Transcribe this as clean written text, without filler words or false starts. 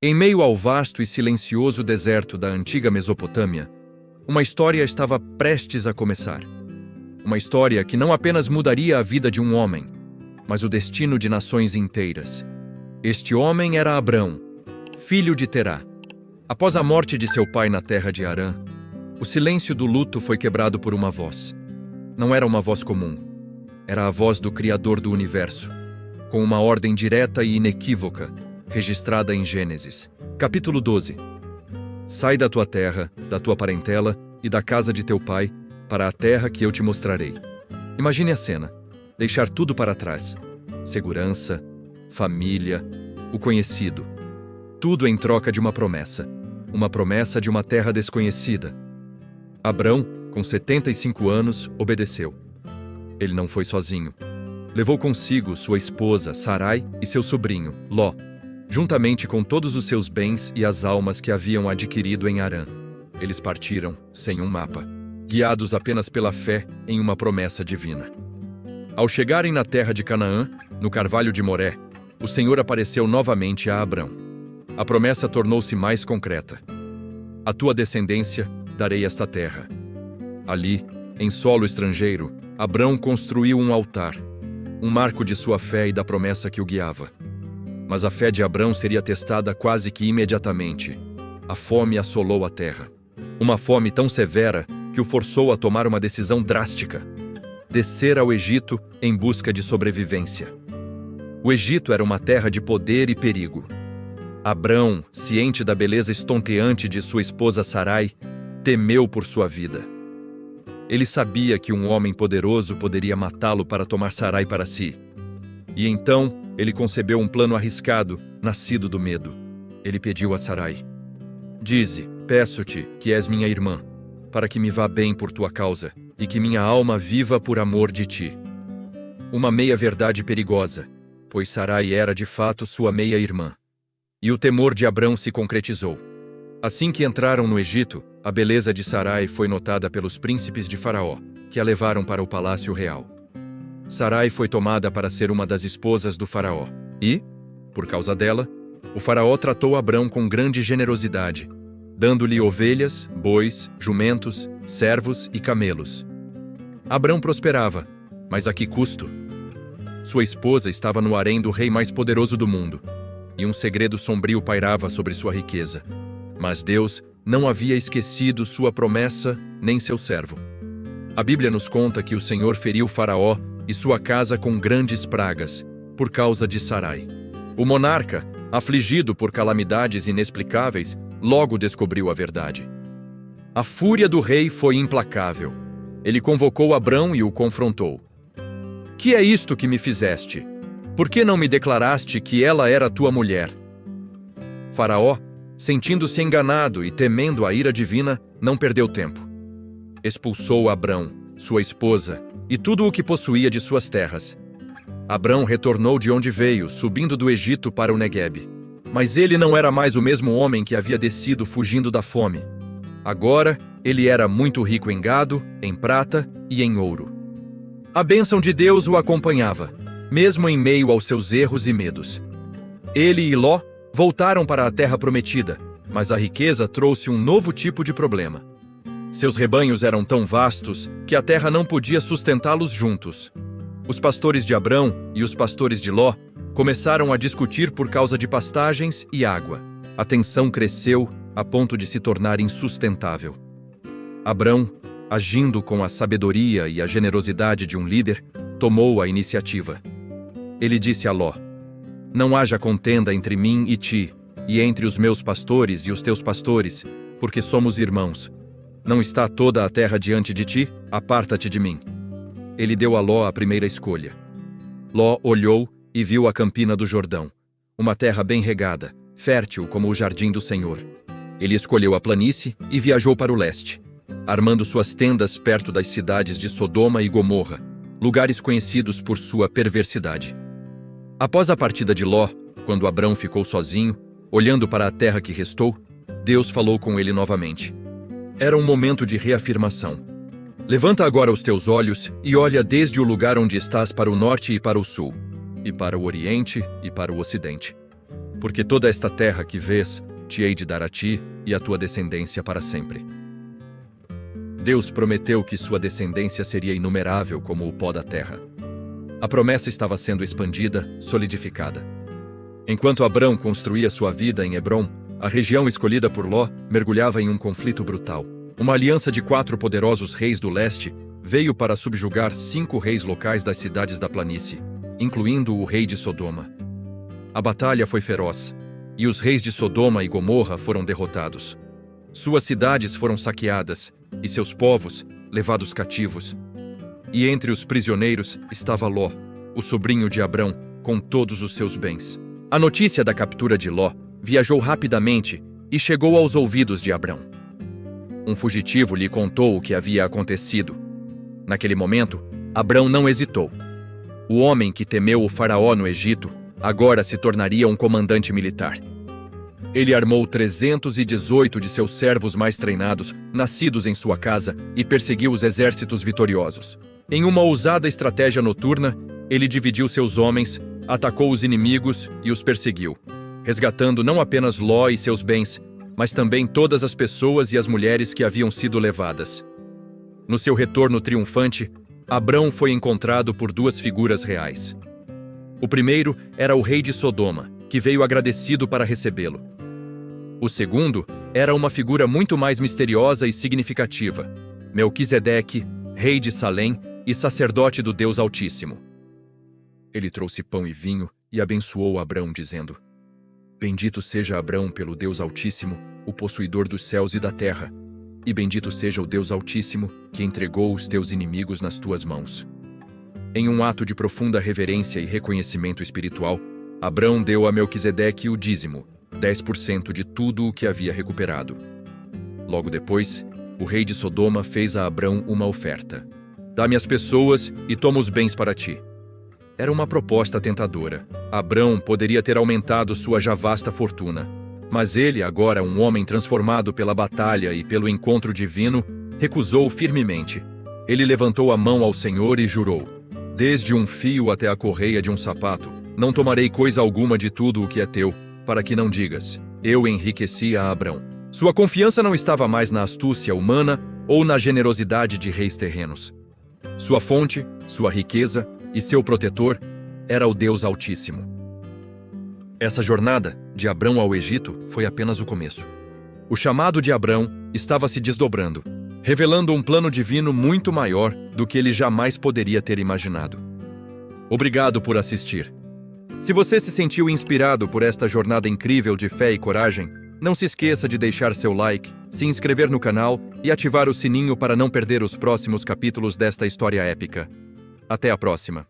Em meio ao vasto e silencioso deserto da antiga Mesopotâmia, uma história estava prestes a começar. Uma história que não apenas mudaria a vida de um homem, mas o destino de nações inteiras. Este homem era Abrão, filho de Terá. Após a morte de seu pai na terra de Harã, o silêncio do luto foi quebrado por uma voz. Não era uma voz comum. Era a voz do Criador do Universo, com uma ordem direta e inequívoca, registrada em Gênesis. Capítulo 12. Sai da tua terra, da tua parentela e da casa de teu pai, para a terra que eu te mostrarei. Imagine a cena. Deixar tudo para trás. Segurança, família, o conhecido. Tudo em troca de uma promessa. Uma promessa de uma terra desconhecida. Abrão, com 75 anos, obedeceu. Ele não foi sozinho. Levou consigo sua esposa, Sarai, e seu sobrinho, Ló, juntamente com todos os seus bens e as almas que haviam adquirido em Harã. Eles partiram sem um mapa, guiados apenas pela fé em uma promessa divina. Ao chegarem na terra de Canaã, no carvalho de Moré, o Senhor apareceu novamente a Abrão. A promessa tornou-se mais concreta. À tua descendência darei esta terra. Ali, em solo estrangeiro, Abrão construiu um altar, um marco de sua fé e da promessa que o guiava. Mas a fé de Abrão seria testada quase que imediatamente. A fome assolou a terra. Uma fome tão severa que o forçou a tomar uma decisão drástica: descer ao Egito em busca de sobrevivência. O Egito era uma terra de poder e perigo. Abrão, ciente da beleza estonteante de sua esposa Sarai, temeu por sua vida. Ele sabia que um homem poderoso poderia matá-lo para tomar Sarai para si. E então, ele concebeu um plano arriscado, nascido do medo. Ele pediu a Sarai: Dize, peço-te, que és minha irmã, para que me vá bem por tua causa, e que minha alma viva por amor de ti. Uma meia-verdade perigosa, pois Sarai era de fato sua meia-irmã. E o temor de Abrão se concretizou. Assim que entraram no Egito, a beleza de Sarai foi notada pelos príncipes de Faraó, que a levaram para o palácio real. Sarai foi tomada para ser uma das esposas do faraó. E, por causa dela, o faraó tratou Abrão com grande generosidade, dando-lhe ovelhas, bois, jumentos, servos e camelos. Abrão prosperava, mas a que custo? Sua esposa estava no harém do rei mais poderoso do mundo, e um segredo sombrio pairava sobre sua riqueza. Mas Deus não havia esquecido sua promessa nem seu servo. A Bíblia nos conta que o Senhor feriu Faraó e sua casa com grandes pragas, por causa de Sarai. O monarca, afligido por calamidades inexplicáveis, logo descobriu a verdade. A fúria do rei foi implacável. Ele convocou Abrão e o confrontou. Que é isto que me fizeste? Por que não me declaraste que ela era tua mulher? Faraó, sentindo-se enganado e temendo a ira divina, não perdeu tempo. Expulsou Abrão, sua esposa, e tudo o que possuía de suas terras. Abrão retornou de onde veio, subindo do Egito para o Neguebe. Mas ele não era mais o mesmo homem que havia descido fugindo da fome. Agora, ele era muito rico em gado, em prata e em ouro. A bênção de Deus o acompanhava, mesmo em meio aos seus erros e medos. Ele e Ló voltaram para a terra prometida, mas a riqueza trouxe um novo tipo de problema. Seus rebanhos eram tão vastos que a terra não podia sustentá-los juntos. Os pastores de Abrão e os pastores de Ló começaram a discutir por causa de pastagens e água. A tensão cresceu a ponto de se tornar insustentável. Abrão, agindo com a sabedoria e a generosidade de um líder, tomou a iniciativa. Ele disse a Ló: Não haja contenda entre mim e ti, e entre os meus pastores e os teus pastores, porque somos irmãos. Não está toda a terra diante de ti? Aparta-te de mim. Ele deu a Ló a primeira escolha. Ló olhou e viu a campina do Jordão, uma terra bem regada, fértil como o jardim do Senhor. Ele escolheu a planície e viajou para o leste, armando suas tendas perto das cidades de Sodoma e Gomorra, lugares conhecidos por sua perversidade. Após a partida de Ló, quando Abrão ficou sozinho, olhando para a terra que restou, Deus falou com ele novamente. Era um momento de reafirmação. Levanta agora os teus olhos e olha desde o lugar onde estás para o norte e para o sul, e para o oriente e para o ocidente. porque toda esta terra que vês, te hei de dar a ti e à tua descendência para sempre. Deus prometeu que sua descendência seria inumerável como o pó da terra. A promessa estava sendo expandida, solidificada. Enquanto Abrão construía sua vida em Hebrom, a região escolhida por Ló mergulhava em um conflito brutal. Uma aliança de 4 poderosos reis do leste veio para subjugar 5 reis locais das cidades da planície, incluindo o rei de Sodoma. A batalha foi feroz, e os reis de Sodoma e Gomorra foram derrotados. Suas cidades foram saqueadas, e seus povos levados cativos. E entre os prisioneiros estava Ló, o sobrinho de Abrão, com todos os seus bens. A notícia da captura de Ló viajou rapidamente e chegou aos ouvidos de Abrão. Um fugitivo lhe contou o que havia acontecido. Naquele momento, Abrão não hesitou. O homem que temeu o faraó no Egito agora se tornaria um comandante militar. Ele armou 318 de seus servos mais treinados, nascidos em sua casa, e perseguiu os exércitos vitoriosos. Em uma ousada estratégia noturna, ele dividiu seus homens, atacou os inimigos e os perseguiu, resgatando não apenas Ló e seus bens, mas também todas as pessoas e as mulheres que haviam sido levadas. No seu retorno triunfante, Abrão foi encontrado por 2 figuras reais. O primeiro era o rei de Sodoma, que veio agradecido para recebê-lo. O segundo era uma figura muito mais misteriosa e significativa, Melquisedeque, rei de Salém e sacerdote do Deus Altíssimo. Ele trouxe pão e vinho e abençoou Abrão, dizendo: Bendito seja Abrão pelo Deus Altíssimo, o possuidor dos céus e da terra, e bendito seja o Deus Altíssimo, que entregou os teus inimigos nas tuas mãos. Em um ato de profunda reverência e reconhecimento espiritual, Abrão deu a Melquisedeque o dízimo, 10% de tudo o que havia recuperado. Logo depois, o rei de Sodoma fez a Abrão uma oferta. Dá-me as pessoas e toma os bens para ti. Era uma proposta tentadora. Abrão poderia ter aumentado sua já vasta fortuna. Mas ele, agora um homem transformado pela batalha e pelo encontro divino, recusou firmemente. Ele levantou a mão ao Senhor e jurou: Desde um fio até a correia de um sapato, não tomarei coisa alguma de tudo o que é teu, para que não digas: eu enriqueci a Abrão. Sua confiança não estava mais na astúcia humana ou na generosidade de reis terrenos. Sua fonte, sua riqueza e seu protetor era o Deus Altíssimo. Essa jornada, de Abrão ao Egito, foi apenas o começo. O chamado de Abrão estava se desdobrando, revelando um plano divino muito maior do que ele jamais poderia ter imaginado. Obrigado por assistir. Se você se sentiu inspirado por esta jornada incrível de fé e coragem, não se esqueça de deixar seu like, se inscrever no canal e ativar o sininho para não perder os próximos capítulos desta história épica. Até a próxima!